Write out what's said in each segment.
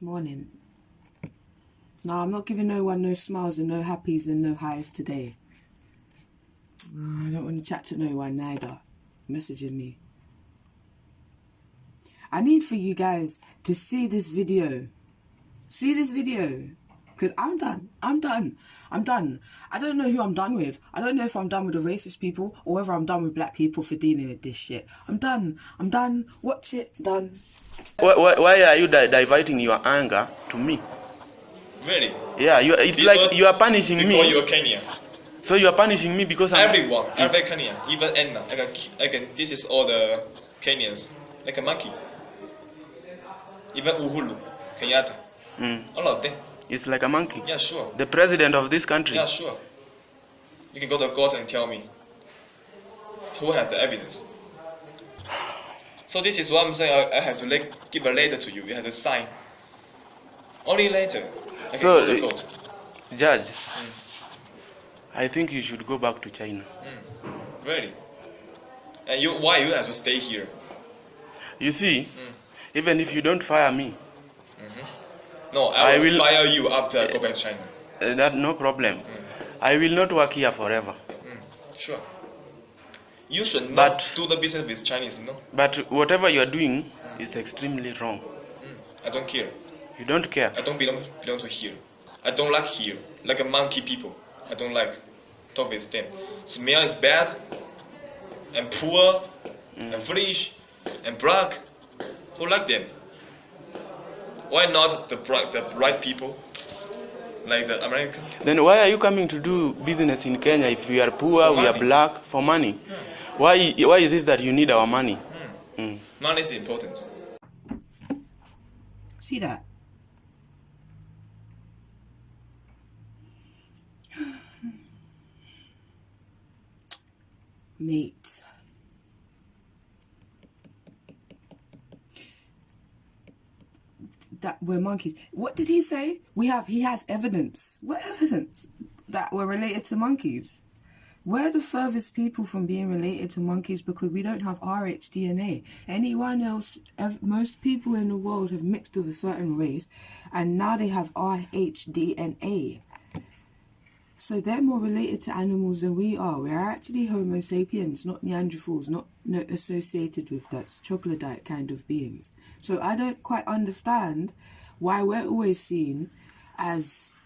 Morning. No, I'm not giving no one no smiles and no happies and no highs today. I don't want to chat to no one neither. Messaging me. I need for you guys to see this video. See this video. Because I'm done. I'm done. I don't know who I'm done with. I don't know if I'm done with the racist people or whether I'm done with black people for dealing with this shit. I'm done. Watch it. Done. Why are you diverting your anger to me? Really? Yeah, it's because, like you are punishing me. Because you're Kenyan. So you are punishing me because I'm... Everyone, every Kenyan, even Anna. This is all the Kenyans. Like a monkey. Even Uhuru, Kenyatta. All of them. It's like a monkey? Yeah, sure. The president of this country? Yeah, sure. You can go to court and tell me. Who has the evidence? So this is what I'm saying. I have to give a letter to you. You have to sign. Only later. I can go to court. Judge, I think you should go back to China. Really? And why you have to stay here? You see, even if you don't fire me, no, I will fire you after I go back to China. That no problem. I will not work here forever. Sure. You should not do the business with Chinese, no? But whatever you are doing is extremely wrong. I don't care. You don't care? I don't belong to here. I don't like here. Like a monkey people. I don't like talk with them. Smell is bad, and poor, and foolish, and black. Who like them? Why not the bright people? Like the American? Then why are you coming to do business in Kenya if we are poor, we are black, for money? Why is it that you need our money? Money is important. See that? Mate. That we're monkeys. What did he say? He has evidence. What evidence? That we're related to monkeys. We're the furthest people from being related to monkeys because we don't have RH DNA. Anyone else, most people in the world have mixed with a certain race and now they have RH DNA. So they're more related to animals than we are. We're actually Homo sapiens, not Neanderthals, not associated with that troglodyte kind of beings. So I don't quite understand why we're always seen as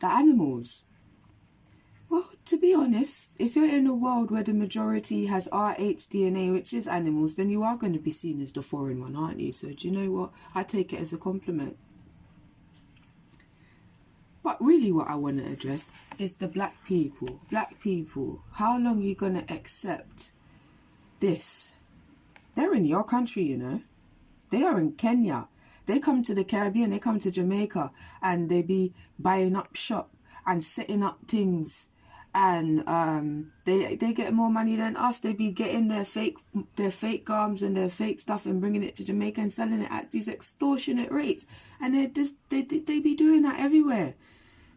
the animals. Well, to be honest, if you're in a world where the majority has RH DNA, which is animals, then you are going to be seen as the foreign one, aren't you? So do you know what? I take it as a compliment. But really what I want to address is the black people. Black people, how long are you going to accept this? They're in your country, you know. They are in Kenya. They come to the Caribbean, they come to Jamaica, and they be buying up shop and setting up things. And they get more money than us. They be getting their fake arms and their fake stuff and bringing it to Jamaica and selling it at these extortionate rates. And they be doing that everywhere.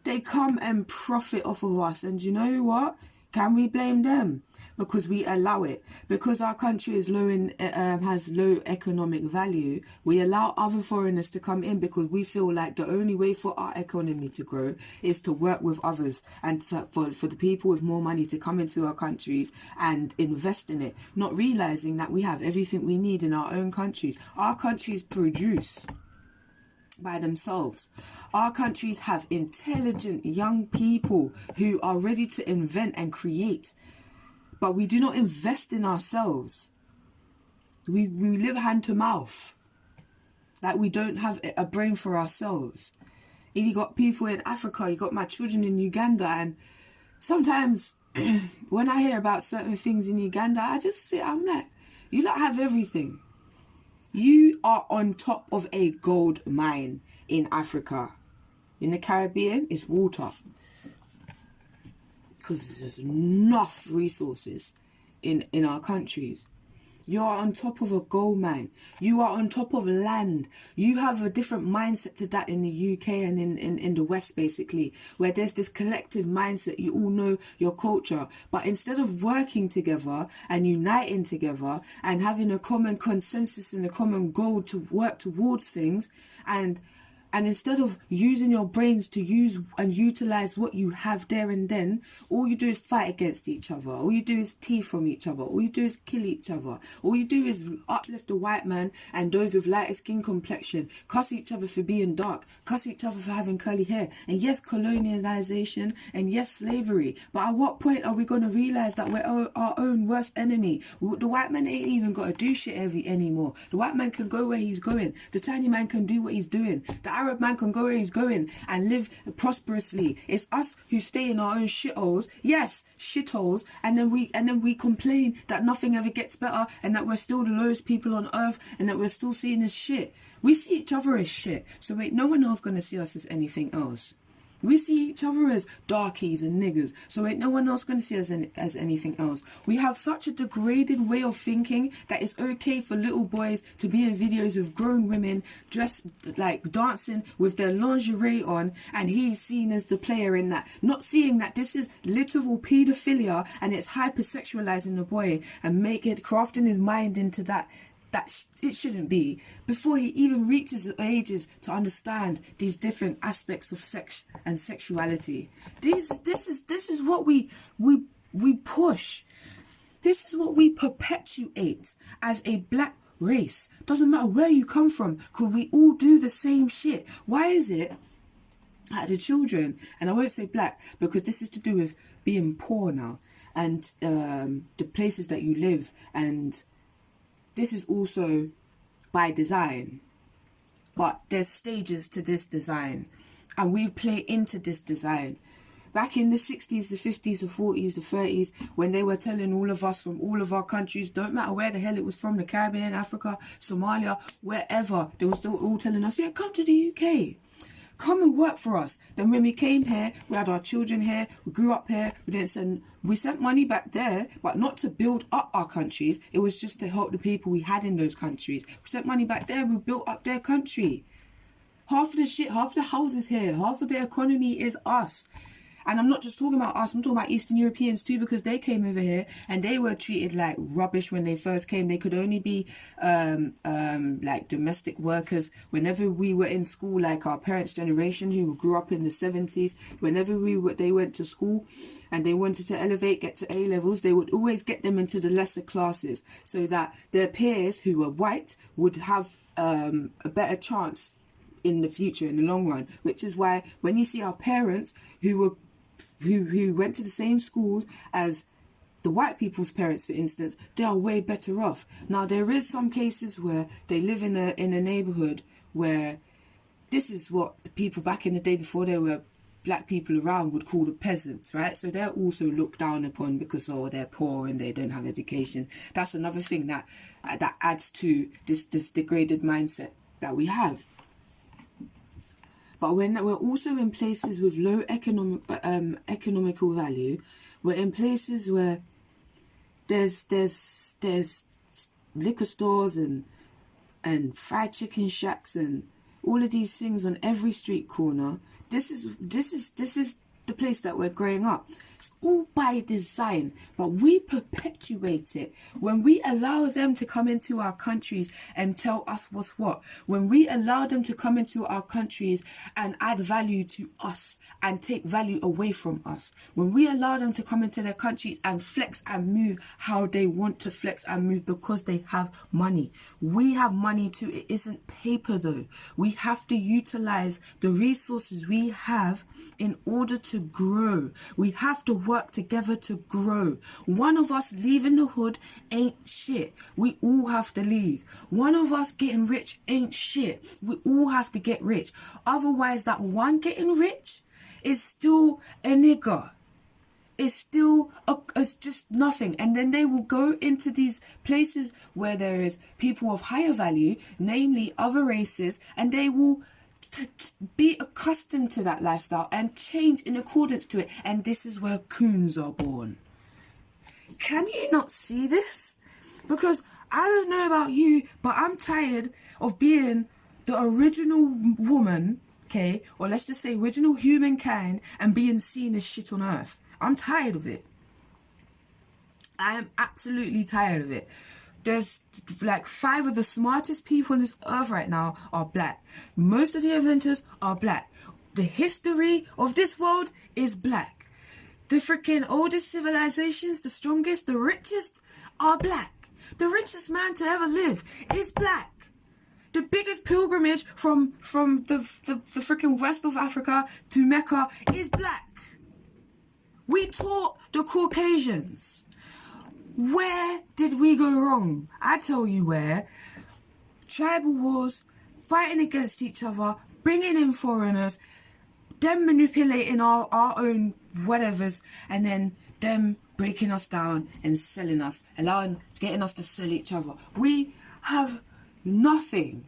They come and profit off of us. And you know what? Can we blame them? Because we allow it. Because our country is has low economic value, we allow other foreigners to come in because we feel like the only way for our economy to grow is to work with others and for the people with more money to come into our countries and invest in it, not realizing that we have everything we need in our own countries. Our countries produce by themselves. Our countries have intelligent young people who are ready to invent and create, but we do not invest in ourselves. We live hand to mouth, like we don't have a brain for ourselves. And you got people in Africa, you got my children in Uganda, and sometimes when I hear about certain things in Uganda, I'm like, you lot have everything. You are on top of a gold mine in Africa. In the Caribbean, it's water. Because there's enough resources in our countries. You are on top of a gold mine. You are on top of land. You have a different mindset to that in the UK and in the West, basically, where there's this collective mindset. You all know your culture. But instead of working together and uniting together and having a common consensus and a common goal to work towards things and And instead of using your brains to use and utilize what you have there and then, all you do is fight against each other. All you do is thief from each other. All you do is kill each other. All you do is uplift the white man and those with lighter skin complexion. Cuss each other for being dark. Cuss each other for having curly hair. And yes, colonialization. And yes, slavery. But at what point are we going to realize that we're our own worst enemy? The white man ain't even got to do shit anymore. The white man can go where he's going. The Chinese man can do what he's doing. The Arab man can go where he's going and live prosperously. It's us who stay in our own shitholes. Yes, shitholes. And then we complain that nothing ever gets better and that we're still the lowest people on earth and that we're still seen as shit. We see each other as shit. So wait, no one else gonna see us as anything else. We see each other as darkies and niggers, so ain't no one else going to see us as anything else. We have such a degraded way of thinking that it's okay for little boys to be in videos of grown women dressed like dancing with their lingerie on, and he's seen as the player in that. Not seeing that this is literal paedophilia and it's hypersexualizing the boy and crafting his mind into that it shouldn't be, before he even reaches the ages to understand these different aspects of sex and sexuality. This is what we push. This is what we perpetuate as a black race. Doesn't matter where you come from, because we all do the same shit. Why is it that the children, and I won't say black because this is to do with being poor now and the places that you live, and this is also by design, but there's stages to this design and we play into this design. Back in the 60s, the 50s, the 40s, the 30s, when they were telling all of us from all of our countries, don't matter where the hell it was from, the Caribbean, Africa, Somalia, wherever, they were still all telling us, yeah, come to the UK. Come and work for us. Then when we came here, we had our children here, we grew up here, we sent money back there, but not to build up our countries. It was just to help the people we had in those countries. We sent money back there, we built up their country. Half of the shit, half of the houses here, half of the economy is us. And I'm not just talking about us, I'm talking about Eastern Europeans too, because they came over here and they were treated like rubbish when they first came. They could only be like domestic workers. Whenever we were in school, like our parents' generation who grew up in the 70s, whenever they went to school and they wanted to elevate, get to A levels, they would always get them into the lesser classes so that their peers who were white would have a better chance in the future, in the long run. Which is why when you see our parents who went to the same schools as the white people's parents, for instance, they are way better off. Now, there is some cases where they live in a neighborhood where this is what the people back in the day before there were black people around would call the peasants, right? So they're also looked down upon because, they're poor and they don't have education. That's another thing that adds to this degraded mindset that we have. But when we're also in places with low economical value, we're in places where there's liquor stores and fried chicken shacks and all of these things on every street corner. This is the place that we're growing up. It's all by design, but we perpetuate it when we allow them to come into our countries and tell us what's what. When we allow them to come into our countries and add value to us and take value away from us. When we allow them to come into their countries and flex and move how they want to flex and move because they have money. We have money too. It isn't paper though. We have to utilize the resources we have in order to grow. We have to work together to grow. One of us leaving the hood ain't shit. We all have to leave. One of us getting rich ain't shit. We all have to get rich. Otherwise, that one getting rich is still a nigger. It's just nothing. And then they will go into these places where there is people of higher value, namely other races, and they will be accustomed to that lifestyle and change in accordance to it. And this is where coons are born. Can you not see this? Because I don't know about you, but I'm tired of being the original woman, okay, or let's just say original humankind, and being seen as shit on earth. I'm tired of it. I am absolutely tired of it. There's like 5 of the smartest people on this earth right now are black. Most of the inventors are black. The history of this world is black. The freaking oldest civilizations, the strongest, the richest are black. The richest man to ever live is black. The biggest pilgrimage from the freaking west of Africa to Mecca is black. We taught the Caucasians. Where did we go wrong? I tell you where. Tribal wars, fighting against each other, bringing in foreigners, them manipulating our own whatevers, and then them breaking us down and selling us, getting us to sell each other. We have nothing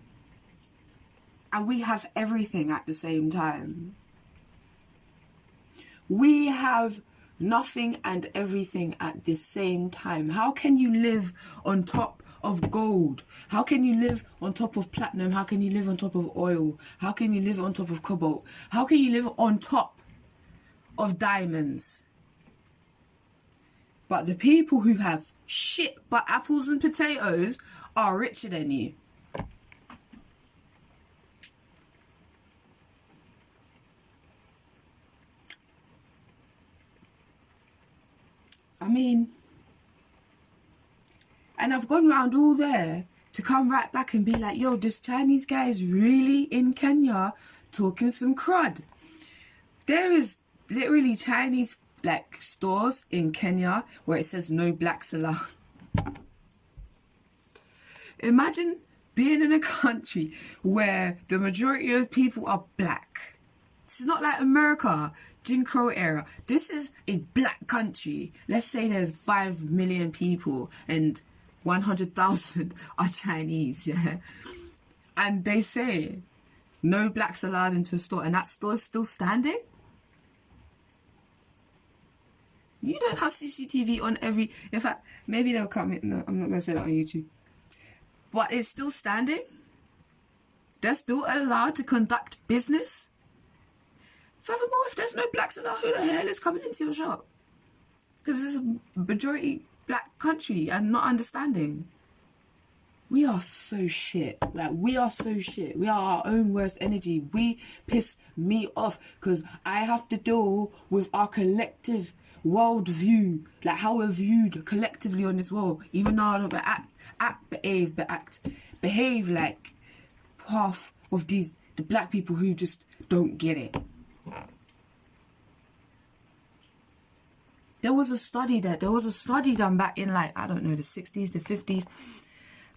and we have everything at the same time. We have nothing and everything at the same time. How can you live on top of gold? How can you live on top of platinum? How can you live on top of oil? How can you live on top of cobalt? How can you live on top of diamonds? But the people who have shit but apples and potatoes are richer than you. I mean, and I've gone around all there to come right back and be like, yo, this Chinese guy is really in Kenya talking some crud. There is literally Chinese like stores in Kenya where it says no blacks allowed. Imagine being in a country where the majority of people are black. This is not like America, Jim Crow era. This is a black country. Let's say there's 5 million people and 100,000 are Chinese, yeah? And they say no blacks allowed into a store, and that store is still standing? You don't have CCTV on every... In fact, maybe they'll come in. No, I'm not going to say that on YouTube. But it's still standing? They're still allowed to conduct business? Furthermore, if there's no blacks allowed, who the hell is coming into your shop? Because this is a majority black country and not understanding. We are so shit. Like, we are so shit. We are our own worst energy. We piss me off because I have to deal with our collective world view, like how we're viewed collectively on this world, even though I don't behave like half of the black people who just don't get it. There was a study done back in, like, I don't know, the 60s, the 50s,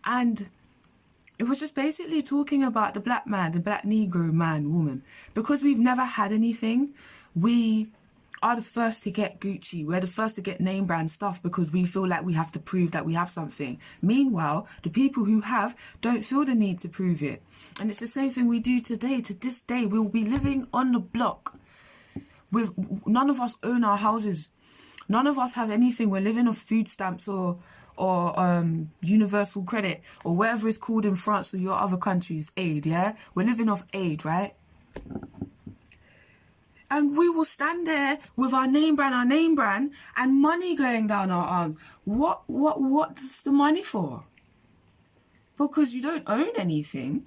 and it was just basically talking about the black man, the black Negro man, woman. Because we've never had anything, we are the first to get Gucci. We're the first to get name brand stuff because we feel like we have to prove that we have something. Meanwhile, the people who have don't feel the need to prove it. And it's the same thing we do today. To this day, we'll be living on the block. None of us own our houses. None of us have anything. We're living off food stamps or universal credit or whatever it's called in France or your other countries, aid, yeah? We're living off aid, right? And we will stand there with our name brand, and money going down our arms. What's the money for? Because you don't own anything.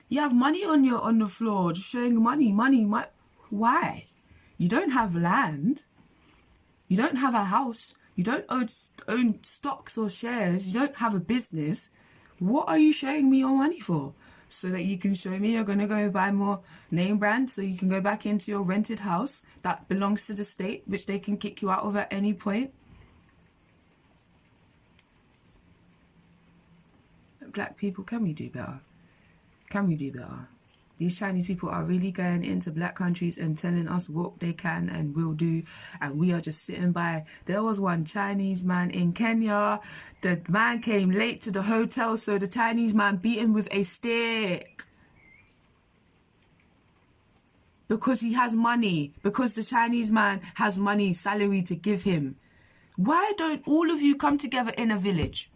You have money on the floor, just showing money. Why? You don't have land. You don't have a house. You don't own stocks or shares. You don't have a business. What are you showing me your money for? So that you can show me you're going to go buy more name brand so you can go back into your rented house that belongs to the state, which they can kick you out of at any point. Black people, can we do better? Can we do better? These Chinese people are really going into black countries and telling us what they can and will do, and we are just sitting by. There was one Chinese man in Kenya. The man came late to the hotel, so the Chinese man beat him with a stick. Because he has money. Because the Chinese man has money, salary to give him. Why don't all of you come together in a village?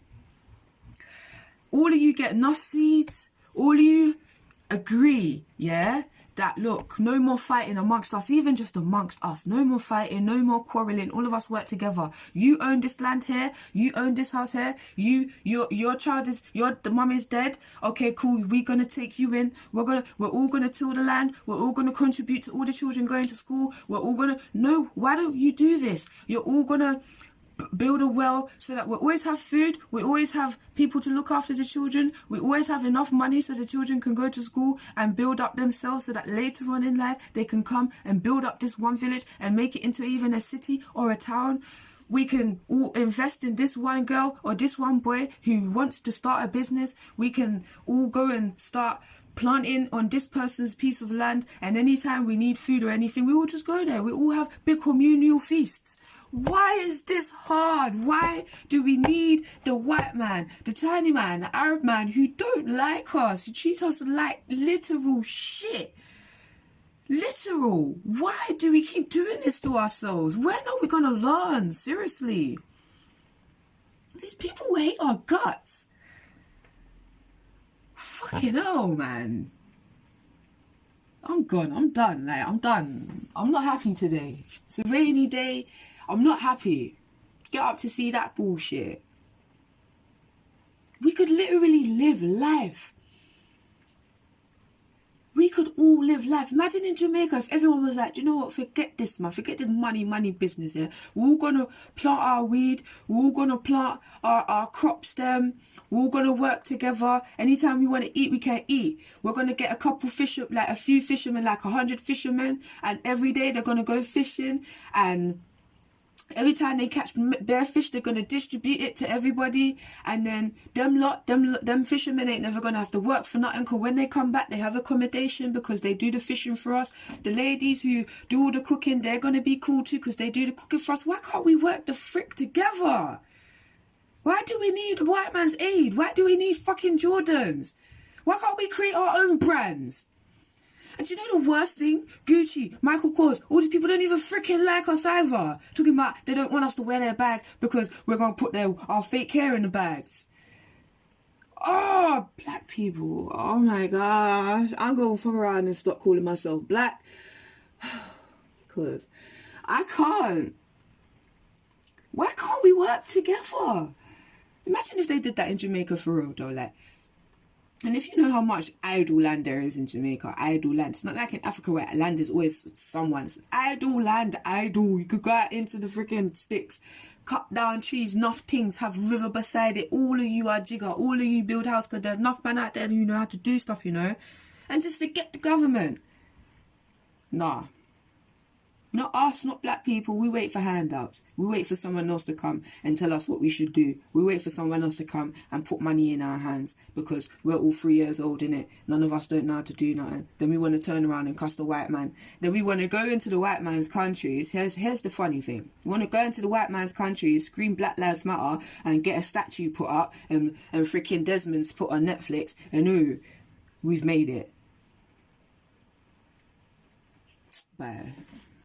All of you get enough seeds. All of you agree, yeah, that look, no more fighting amongst us, even just amongst us, no more fighting, no more quarrelling, all of us work together. You own this land here, you own this house here, your child is, the mum is dead, okay, cool, we're gonna take you in, we're all gonna till the land, we're all gonna contribute to all the children going to school, we're all gonna, no, why don't you do this? You're all gonna build a well so that we always have food, we always have people to look after the children, we always have enough money so the children can go to school and build up themselves so that later on in life they can come and build up this one village and make it into even a city or a town. We can all invest in this one girl or this one boy who wants to start a business. We can all go and start planting on this person's piece of land, and anytime we need food or anything, we all just go there. We all have big communal feasts. Why is this hard? Why do we need the white man, the Chinese man, the Arab man who don't like us, who treat us like literal shit? Literal. Why do we keep doing this to ourselves? When are we gonna learn? Seriously. These people hate our guts. Fucking hell, man. I'm gone. I'm done. Like, I'm done. I'm not happy today. It's a rainy day. I'm not happy. Get up to see that bullshit. We could literally live life. We could all live life. Imagine in Jamaica if everyone was like, do you know what, forget this, man. Forget this money business, yeah. We're all going to plant our weed. We're all going to plant our crops them. We're all going to work together. Anytime we want to eat, we can eat. We're going to get a couple like a few fishermen, like 100 fishermen. And every day they're going to go fishing. And every time they catch bare fish, they're going to distribute it to everybody. And then them fishermen ain't never going to have to work for nothing, because when they come back, they have accommodation because they do the fishing for us. The ladies who do all the cooking, they're going to be cool too because they do the cooking for us. Why can't we work the frick together? Why do we need white man's aid? Why do we need fucking Jordans? Why can't we create our own brands? And do you know the worst thing? Gucci, Michael Kors, all these people don't even freaking like us either. Talking about they don't want us to wear their bag because we're going to put our fake hair in the bags. Oh, black people. Oh my gosh. I'm going to fuck around and stop calling myself black. Because I can't. Why can't we work together? Imagine if they did that in Jamaica for real though, like. And if you know how much idle land there is in Jamaica, idle land. It's not like in Africa where land is always someone's. Idle land, idle. You could go out into the freaking sticks, cut down trees, enough things, have river beside it. All of you are jigger. All of you build house because there's enough man out there who know how to do stuff, you know. And just forget the government. Nah. Not us, not black people. We wait for handouts. We wait for someone else to come and tell us what we should do. We wait for someone else to come and put money in our hands because we're all 3 years old, innit? None of us don't know how to do nothing. Then we want to turn around and cuss the white man. Then we want to go into the white man's countries. Here's the funny thing. We want to go into the white man's countries, scream Black Lives Matter and get a statue put up and freaking Desmond's put on Netflix and ooh, we've made it. Bye.